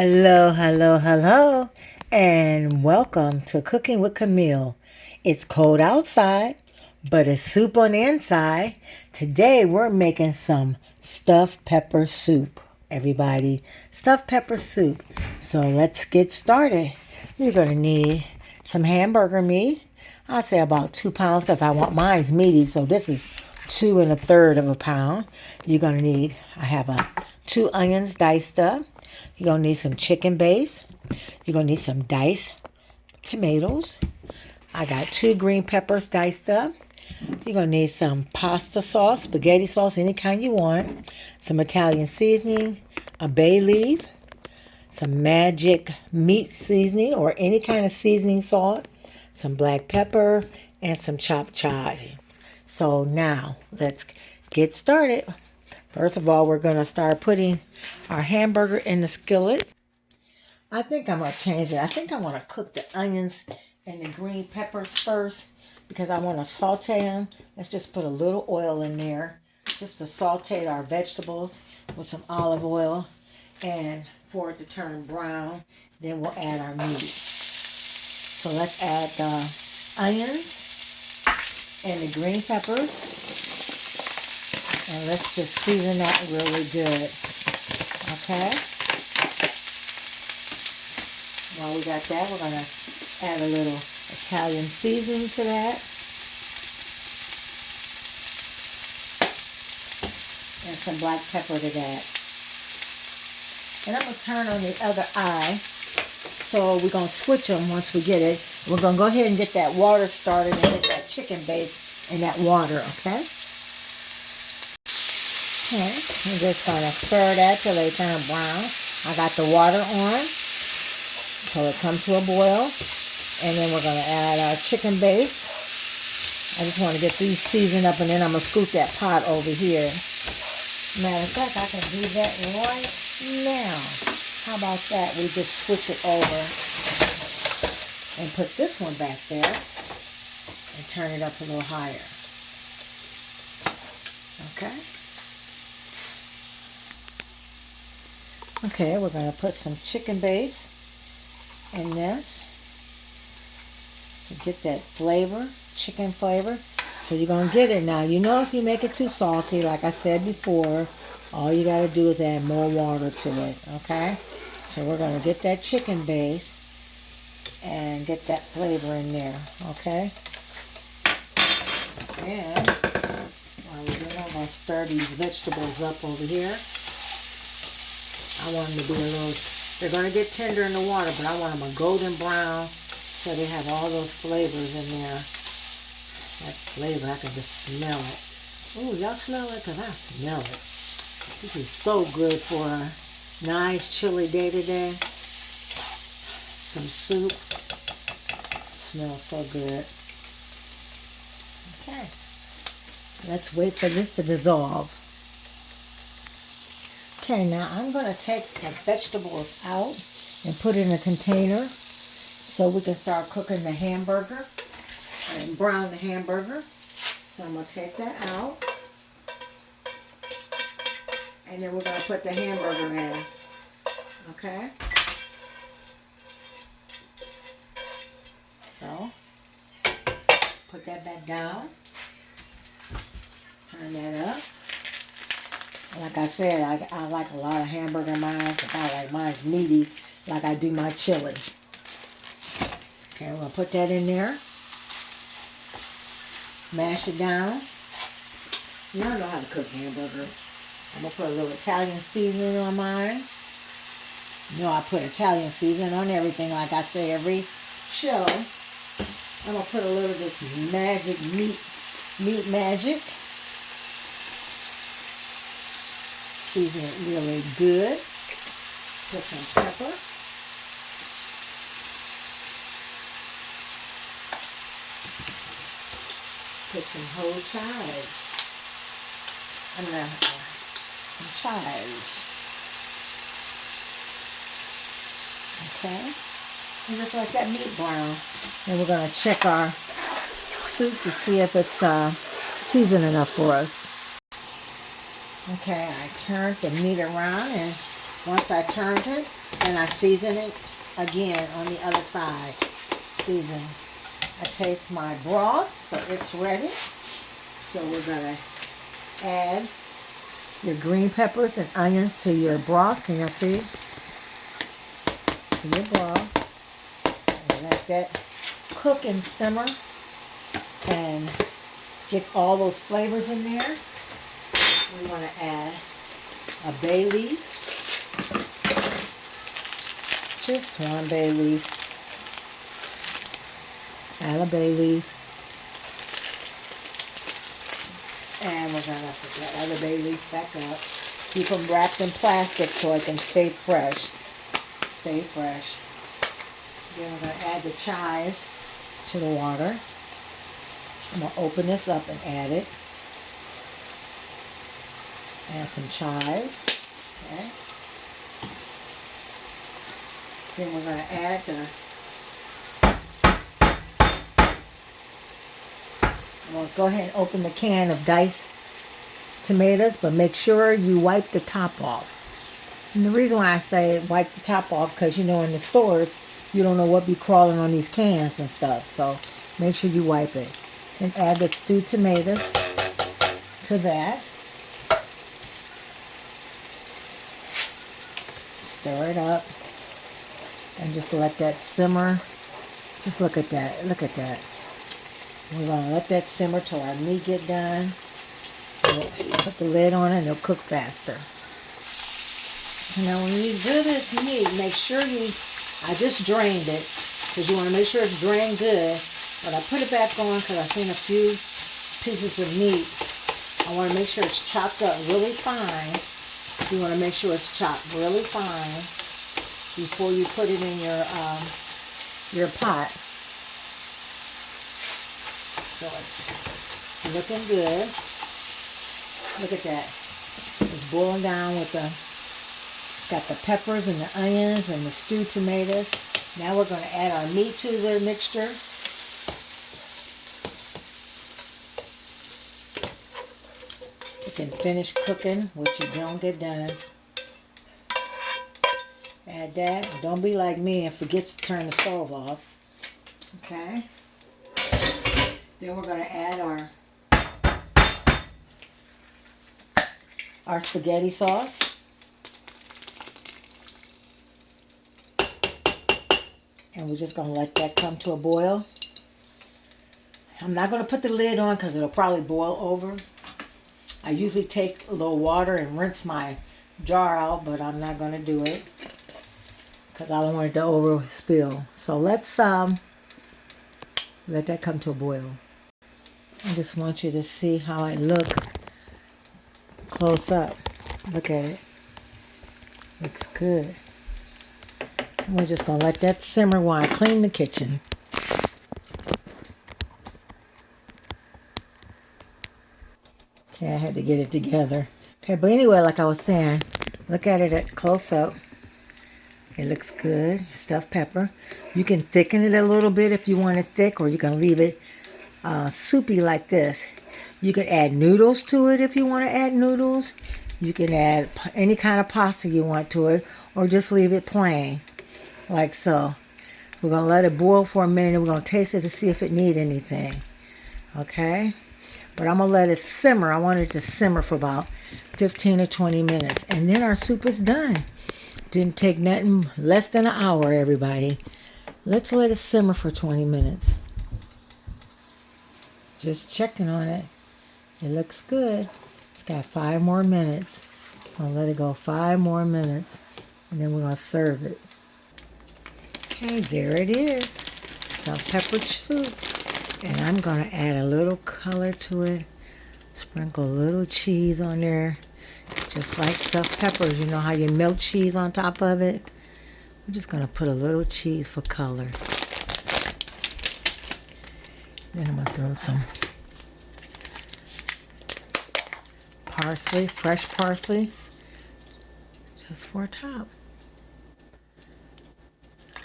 Hello, hello, hello, and welcome to Cooking with Camille. It's cold outside, but it's soup on the inside. Today we're making some stuffed pepper soup, everybody. Stuffed pepper soup. So let's get started. You're going to need some hamburger meat. I'll say about 2 pounds because I want mine's meaty, so this is 2 1/3 of a pound. You're going to need, I have 2 onions diced up. You're going to need some chicken base. You're going to need some diced tomatoes. I got 2 green peppers diced up. You're going to need some pasta sauce, spaghetti sauce, any kind you want. Some Italian seasoning, a bay leaf, some magic meat seasoning or any kind of seasoning salt, some black pepper, and some chopped chives. So now let's get started. First of all, we're going to start putting our hamburger in the skillet. I think I'm going to change it. I think I want to cook the onions and the green peppers first because I want to saute them. Let's just put a little oil in there just to saute our vegetables with some olive oil and for it to turn brown. Then we'll add our meat. So let's add the onions and the green peppers. And let's just season that really good. Okay? While we got that, we're going to add a little Italian seasoning to that. And some black pepper to that. And I'm going to turn on the other eye. So we're going to switch them once we get it. We're going to go ahead and get that water started and get that chicken base in that water, okay? Okay, I'm just going to stir that till they turn brown. I got the water on until it comes to a boil. And then we're going to add our chicken base. I just want to get these seasoned up and then I'm going to scoot that pot over here. Matter of fact, I can do that right now. How about that? We just switch it over and put this one back there and turn it up a little higher. Okay? Okay, we're going to put some chicken base in this to get that flavor, chicken flavor. So you're going to get it now. You know if you make it too salty, like I said before, all you got to do is add more water to it, okay? So we're going to get that chicken base and get that flavor in there, okay? And while we're doing, I'm going to stir these vegetables up over here. I want them to be a little, they're going to get tender in the water, but I want them a golden brown so they have all those flavors in there. That flavor, I can just smell it. Ooh, y'all smell it? Because I smell it. This is so good for a nice chilly day today. Some soup. Smells so good. Okay. Let's wait for this to dissolve. Okay, now I'm going to take the vegetables out and put it in a container so we can start cooking the hamburger and brown the hamburger. So I'm going to take that out. And then we're going to put the hamburger in. Okay? So, put that back down. Turn that up. Like I said, I like a lot of hamburger in mine. I like mine's meaty like I do my chili. Okay, we're going to put that in there. Mash it down. Y'all know how to cook hamburger. I'm going to put a little Italian seasoning on mine. You know I put Italian seasoning on everything like I say every show. I'm going to put a little of this magic meat magic. Season it really good. Put some pepper. Put some whole chives. Some chives. Okay. And just let that meat brown. Then we're going to check our soup to see if it's seasoned enough for us. Okay, I turned the meat around and Once I turned it, then I season it again on the other side. Season. I taste my broth, so it's ready. So we're going to add your green peppers and onions to your broth. Can you see? To your broth. And let that cook and simmer and get all those flavors in there. We want to add a bay leaf. Just one bay leaf. Add a bay leaf. And we're going to put that other bay leaf back up. Keep them wrapped in plastic so it can stay fresh. Stay fresh. Then we're going to add the chives to the water. I'm going to open this up and add it. Add some chives. Okay. Then we're going to add I'm going to go ahead and open the can of diced tomatoes, but make sure you wipe the top off. And the reason why I say wipe the top off, because you know in the stores, you don't know what be crawling on these cans and stuff. So make sure you wipe it. And add the stewed tomatoes to that. Stir it up. And just let that simmer. Just look at that. Look at that. We're going to let that simmer till our meat get done. We'll put the lid on it and it'll cook faster. Now when you do this meat, make sure I just drained it because you want to make sure it's drained good. But I put it back on because I've seen a few pieces of meat. I want to make sure it's chopped up really fine. You want to make sure it's chopped really fine before you put it in your pot. So it's looking good. Look at that. It's boiling down with it's got the peppers and the onions and the stewed tomatoes. Now we're going to add our meat to the mixture. You can finish cooking what you don't get done. Add that. Don't be like me and forget to turn the stove off. Okay. Then we're going to add our spaghetti sauce. And we're just going to let that come to a boil. I'm not going to put the lid on because it'll probably boil over. I usually take a little water and rinse my jar out, but I'm not going to do it because I don't want it to over spill. So let's let that come to a boil. I just want you to see how it looks close up. Look at it. Looks good. And we're just going to let that simmer while I clean the kitchen. Okay, I had to get it together. Okay, but anyway, like I was saying, look at it at close up. It looks good. Stuffed pepper. You can thicken it a little bit if you want it thick, or you can leave it soupy like this. You can add noodles to it if you want to add noodles. You can add any kind of pasta you want to it, or just leave it plain, like so. We're going to let it boil for a minute, and we're going to taste it to see if it needs anything. Okay? But I'm going to let it simmer. I want it to simmer for about 15 or 20 minutes. And then our soup is done. Didn't take nothing less than an hour, everybody. Let's let it simmer for 20 minutes. Just checking on it. It looks good. It's got 5 more minutes. I'll let it go 5 more minutes. And then we're going to serve it. Okay, there it is. Some peppered soup. And I'm going to add a little color to it. Sprinkle a little cheese on there. Just like stuffed peppers. You know how you melt cheese on top of it? We're just going to put a little cheese for color. Then I'm going to throw some parsley, fresh parsley, just for a top.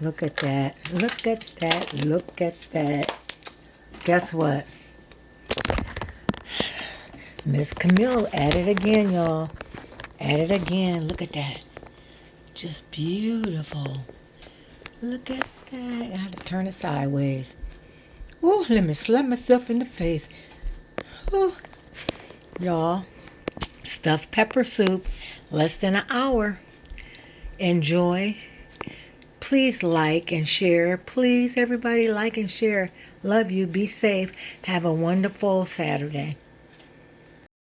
Look at that. Look at that. Look at that. Guess what? Miss Camille, at it again, y'all. At it again. Look at that. just beautiful. Look at that. I had to turn it sideways. Oh, let me slap myself in the face. Oh, y'all, stuffed pepper soup, less than an hour. Enjoy. Please like and share. Please, everybody, like and share. Love you. Be safe. Have a wonderful Saturday.